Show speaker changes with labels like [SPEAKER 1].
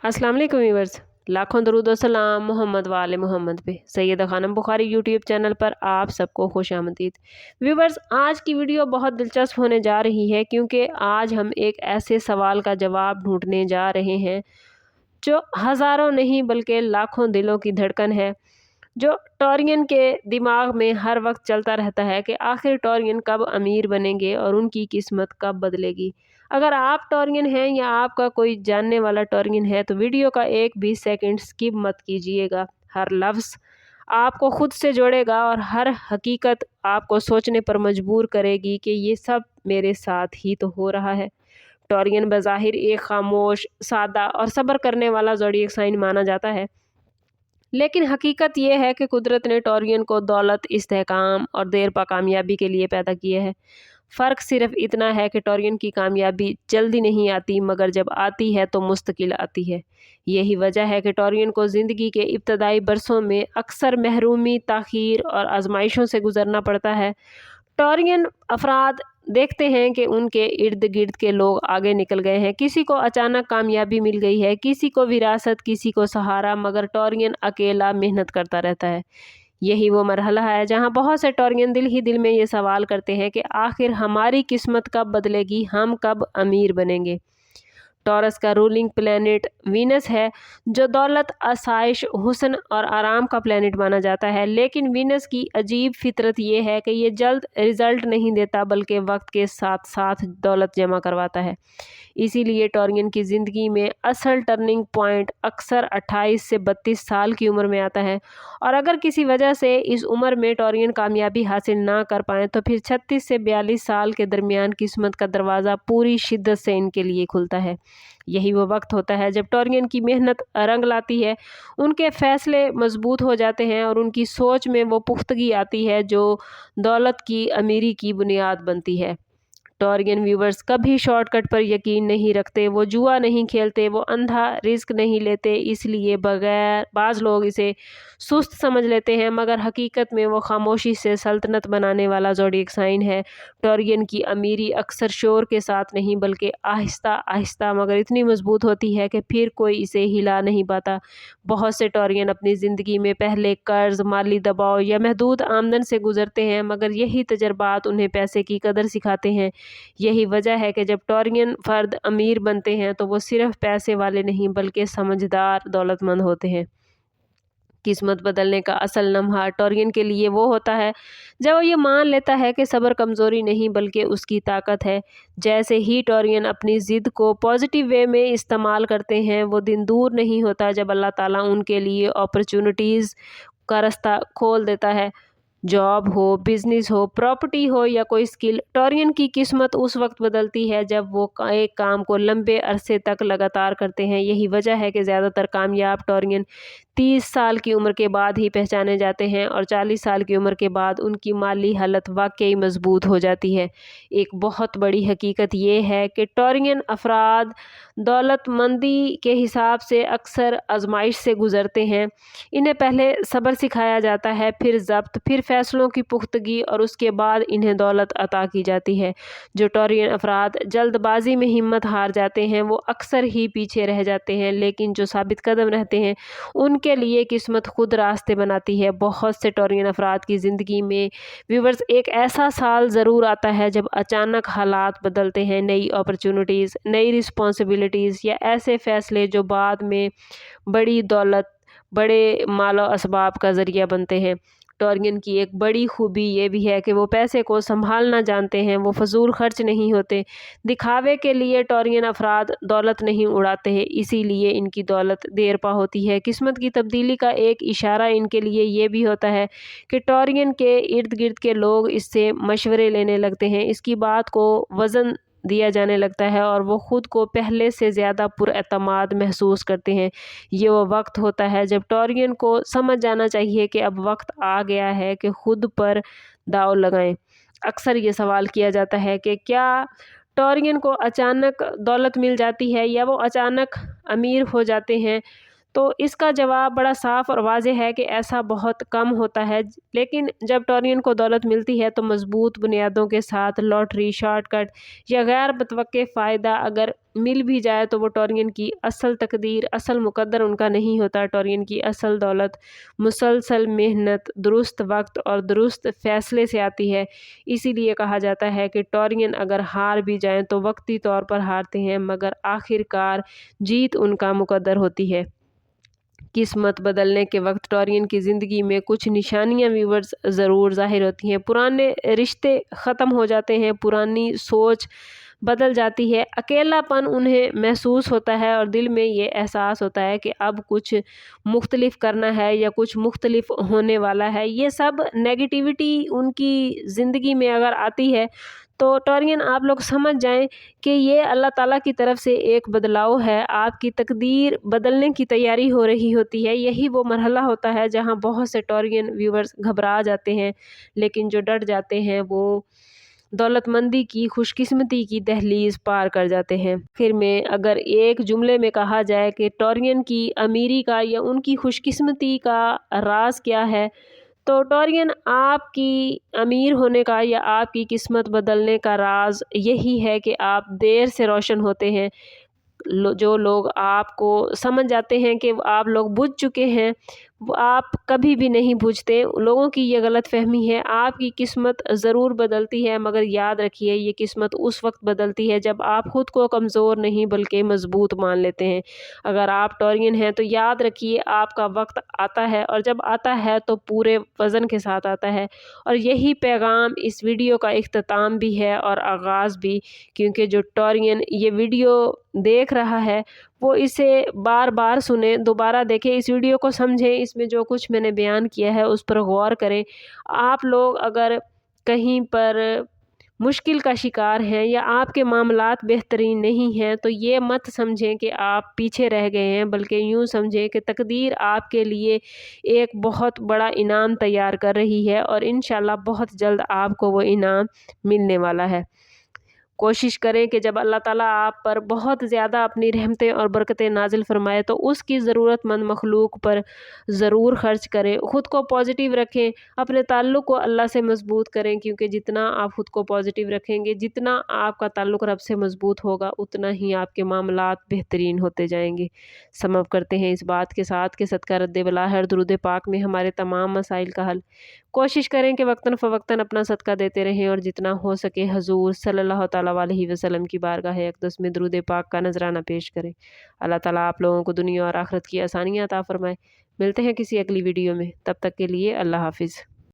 [SPEAKER 1] अस्सलाम वालेकुम व्यूअर्स, लाखों दरूद और सलाम मोहम्मद वाले मोहम्मद पे। सैयदा खानम बुखारी यूट्यूब चैनल पर आप सबको खुशामदीद। व्यूअर्स, आज की वीडियो बहुत दिलचस्प होने जा रही है क्योंकि आज हम एक ऐसे सवाल का जवाब ढूंढने जा रहे हैं जो हज़ारों नहीं बल्कि लाखों दिलों की धड़कन है, जो टॉरियन के दिमाग में हर वक्त चलता रहता है कि आखिर टॉरियन कब अमीर बनेंगे और उनकी किस्मत कब बदलेगी। अगर आप टॉरियन हैं या आपका कोई जानने वाला टॉरियन है तो वीडियो का एक भी सेकंड स्किप मत कीजिएगा। हर लफ्ज़ आपको खुद से जोड़ेगा और हर हकीकत आपको सोचने पर मजबूर करेगी कि ये सब मेरे साथ ही तो हो रहा है। टॉरियन बज़ाहिर एक खामोश, सादा और सब्र करने वाला ज़ोडिएक साइन माना जाता है, लेकिन हकीकत यह है कि कुदरत ने टॉरियन को दौलत, इस्तेहकाम और देर पा कामयाबी के लिए पैदा किया है। फ़र्क सिर्फ इतना है कि टॉरियन की कामयाबी जल्दी नहीं आती, मगर जब आती है तो मुस्तकिल आती है। यही वजह है कि टॉरियन को ज़िंदगी के इब्तदाई बरसों में अक्सर महरूमी, ताख़ीर और आजमाइशों से गुज़रना पड़ता है। टॉरियन अफराद देखते हैं कि उनके इर्द गिर्द के लोग आगे निकल गए हैं, किसी को अचानक कामयाबी मिल गई है, किसी को विरासत, किसी को सहारा, मगर टॉरियन अकेला मेहनत करता रहता है। यही वो मरहला है जहां बहुत से टॉरियन दिल ही दिल में ये सवाल करते हैं कि आखिर हमारी किस्मत कब बदलेगी, हम कब अमीर बनेंगे। टॉरस का रूलिंग प्लैनेट वीनस है, जो दौलत, आसाइश, हुस्न और आराम का प्लैनेट माना जाता है, लेकिन वीनस की अजीब फितरत ये है कि ये जल्द रिजल्ट नहीं देता बल्कि वक्त के साथ साथ दौलत जमा करवाता है। इसीलिए टॉरियन की ज़िंदगी में असल टर्निंग पॉइंट अक्सर 28 से 32 साल की उम्र में आता है, और अगर किसी वजह से इस उम्र में टॉरियन कामयाबी हासिल ना कर पाएँ तो फिर 36 से 42 साल के दरमियान किस्मत का दरवाज़ा पूरी शिद्दत से इनके लिए खुलता है। यही वो वक्त होता है जब टॉरियन की मेहनत रंग लाती है, उनके फैसले मजबूत हो जाते हैं और उनकी सोच में वो पुख्तगी आती है जो दौलत की अमीरी की बुनियाद बनती है। टॉरियन व्यूवर्स कभी शॉर्टकट पर यकीन नहीं रखते, वो जुआ नहीं खेलते, वो अंधा रिस्क नहीं लेते, इसलिए बगैर बाज़ लोग इसे सुस्त समझ लेते हैं, मगर हकीकत में वो खामोशी से सल्तनत बनाने वाला ज़ोडिएक साइन है। टॉरियन की अमीरी अक्सर शोर के साथ नहीं बल्कि आहिस्ता आहिस्ता मगर इतनी मजबूत होती है कि फिर कोई इसे हिला नहीं पाता। बहुत से टॉरियन अपनी ज़िंदगी में पहले कर्ज, माली दबाव या महदूद आमदन से गुजरते हैं, मगर यही तजर्बात उन्हें पैसे की कदर सिखाते हैं। यही वजह है कि जब टॉरियन फ़र्द अमीर बनते हैं तो वो सिर्फ पैसे वाले नहीं बल्कि समझदार, दौलतमंद होते हैं। किस्मत बदलने का असल लम्हा टॉरियन के लिए वो होता है जब वो ये मान लेता है कि सब्र कमज़ोरी नहीं बल्कि उसकी ताकत है। जैसे ही टॉरियन अपनी ज़िद को पॉजिटिव वे में इस्तेमाल करते हैं, वो दिन दूर नहीं होता जब अल्लाह ताला उनके लिए अपॉर्चुनिटीज़ का रास्ता खोल देता है। जॉब हो, बिजनेस हो, प्रॉपर्टी हो या कोई स्किल, टॉरियन की किस्मत उस वक्त बदलती है जब वो एक काम को लंबे अरसे तक लगातार करते हैं। यही वजह है कि ज़्यादातर कामयाब टॉरियन 30 साल की उम्र के बाद ही पहचाने जाते हैं और 40 साल की उम्र के बाद उनकी माली हालत वाकई मजबूत हो जाती है। एक बहुत बड़ी हकीकत ये है कि टॉरियन अफराद दौलतमंदी के हिसाब से अक्सर आजमाइश से गुज़रते हैं। इन्हें पहले सब्र सिखाया जाता है, फिर ज़ब्त, फिर फ़ैसलों की पुख्तगी और उसके बाद इन्हें दौलत अता की जाती है। जो टॉरियन अफराद जल्दबाजी में हिम्मत हार जाते हैं वो अक्सर ही पीछे रह जाते हैं, लेकिन जो साबित कदम रहते हैं उनके लिए किस्मत खुद रास्ते बनाती है। बहुत से टॉरियन अफराद की ज़िंदगी में व्यूवर्स एक ऐसा साल ज़रूर आता है जब अचानक हालात बदलते हैं, नई अपॉर्चुनिटीज़, नई रिस्पॉन्सिबिलिटीज़ या ऐसे फ़ैसले जो बाद में बड़ी दौलत, बड़े मालो असबाब का ज़रिया बनते हैं। टॉरियन की एक बड़ी खूबी ये भी है कि वो पैसे को संभालना जानते हैं, वो फजूल खर्च नहीं होते। दिखावे के लिए टॉरियन अफराद दौलत नहीं उड़ाते हैं, इसीलिए इनकी दौलत देर पा होती है। किस्मत की तब्दीली का एक इशारा इनके लिए ये भी होता है कि टॉरियन के इर्द गिर्द के लोग इससे मशवरे लेने लगते हैं, इसकी बात को वज़न दिया जाने लगता है और वो ख़ुद को पहले से ज़्यादा पुरएतमाद महसूस करते हैं। ये वो वक्त होता है जब टॉरियन को समझ जाना चाहिए कि अब वक्त आ गया है कि ख़ुद पर दाव लगाएं। अक्सर ये सवाल किया जाता है कि क्या टॉरियन को अचानक दौलत मिल जाती है या वो अचानक अमीर हो जाते हैं। تو اس کا جواب بڑا صاف اور واضح ہے کہ ایسا بہت کم ہوتا ہے، لیکن جب ٹورین کو دولت ملتی ہے تو مضبوط بنیادوں کے ساتھ لاٹری، شارٹ کٹ یا غیر متوقع فائدہ اگر مل بھی جائے تو وہ ٹورین کی اصل تقدیر، اصل مقدر ان کا نہیں ہوتا۔ ٹورین کی اصل دولت مسلسل محنت، درست وقت اور درست فیصلے سے آتی ہے۔ اسی لیے کہا جاتا ہے کہ ٹورین اگر ہار بھی جائیں تو وقتی طور پر ہارتے ہیں، مگر آخر کار جیت ان کا مقدر ہوتی ہے۔ قسمت بدلنے کے وقت ٹورین کی زندگی میں کچھ نشانیاں ویورز ضرور ظاہر ہوتی ہیں۔ پرانے رشتے ختم ہو جاتے ہیں، پرانی سوچ بدل جاتی ہے، اکیلا پن انہیں محسوس ہوتا ہے اور دل میں یہ احساس ہوتا ہے کہ اب کچھ مختلف کرنا ہے یا کچھ مختلف ہونے والا ہے۔ یہ سب نیگیٹیوٹی ان کی زندگی میں اگر آتی ہے تو ٹورین آپ لوگ سمجھ جائیں کہ یہ اللہ تعالیٰ کی طرف سے ایک بدلاؤ ہے، آپ کی تقدیر بدلنے کی تیاری ہو رہی ہوتی ہے۔ یہی وہ مرحلہ ہوتا ہے جہاں بہت سے ٹورین ویورز گھبرا جاتے ہیں، لیکن جو ڈٹ جاتے ہیں وہ دولت مندی کی، خوش قسمتی کی دہلیز پار کر جاتے ہیں۔ آخر میں اگر ایک جملے میں کہا جائے کہ ٹورین کی امیری کا یا ان کی خوش قسمتی کا راز کیا ہے، تو ٹورین آپ کی امیر ہونے کا یا آپ کی قسمت بدلنے کا راز یہی ہے کہ آپ دیر سے روشن ہوتے ہیں۔ جو لوگ آپ کو سمجھ جاتے ہیں کہ آپ لوگ بجھ چکے ہیں، وہ آپ کبھی بھی نہیں بجھتے۔ لوگوں کی یہ غلط فہمی ہے۔ آپ کی قسمت ضرور بدلتی ہے، مگر یاد رکھیے یہ قسمت اس وقت بدلتی ہے جب آپ خود کو کمزور نہیں بلکہ مضبوط مان لیتے ہیں۔ اگر آپ ٹورین ہیں تو یاد رکھیے آپ کا وقت آتا ہے، اور جب آتا ہے تو پورے وزن کے ساتھ آتا ہے۔ اور یہی پیغام اس ویڈیو کا اختتام بھی ہے اور آغاز بھی، کیونکہ جو ٹورین یہ ویڈیو دیکھ رہا ہے وہ اسے بار بار سنیں، دوبارہ دیکھیں، اس ویڈیو کو سمجھیں، اس میں جو کچھ میں نے بیان کیا ہے اس پر غور کریں۔ آپ لوگ اگر کہیں پر مشکل کا شکار ہیں یا آپ کے معاملات بہترین نہیں ہیں تو یہ مت سمجھیں کہ آپ پیچھے رہ گئے ہیں، بلکہ یوں سمجھیں کہ تقدیر آپ کے لیے ایک بہت بڑا انعام تیار کر رہی ہے، اور انشاءاللہ بہت جلد آپ کو وہ انعام ملنے والا ہے۔ کوشش کریں کہ جب اللہ تعالیٰ آپ پر بہت زیادہ اپنی رحمتیں اور برکتیں نازل فرمائے تو اس کی ضرورت مند مخلوق پر ضرور خرچ کریں۔ خود کو پازیٹیو رکھیں، اپنے تعلق کو اللہ سے مضبوط کریں، کیونکہ جتنا آپ خود کو پازیٹیو رکھیں گے، جتنا آپ کا تعلق رب سے مضبوط ہوگا، اتنا ہی آپ کے معاملات بہترین ہوتے جائیں گے۔ سمجھ کرتے ہیں اس بات کے ساتھ کہ صدقہ رد بلا ہر درود پاک میں ہمارے تمام مسائل کا حل۔ کوشش کریں کہ وقتاً فوقتاً اپنا صدقہ دیتے رہیں، اور جتنا ہو سکے حضور صلی اللہ تعالیٰ علیہ وسلم کی بارگاہ اقدس میں درود پاک کا نذرانہ پیش کریں۔ اللہ تعالیٰ آپ لوگوں کو دنیا اور آخرت کی آسانیاں عطا فرمائے۔ ملتے ہیں کسی اگلی ویڈیو میں، تب تک کے لیے اللہ حافظ۔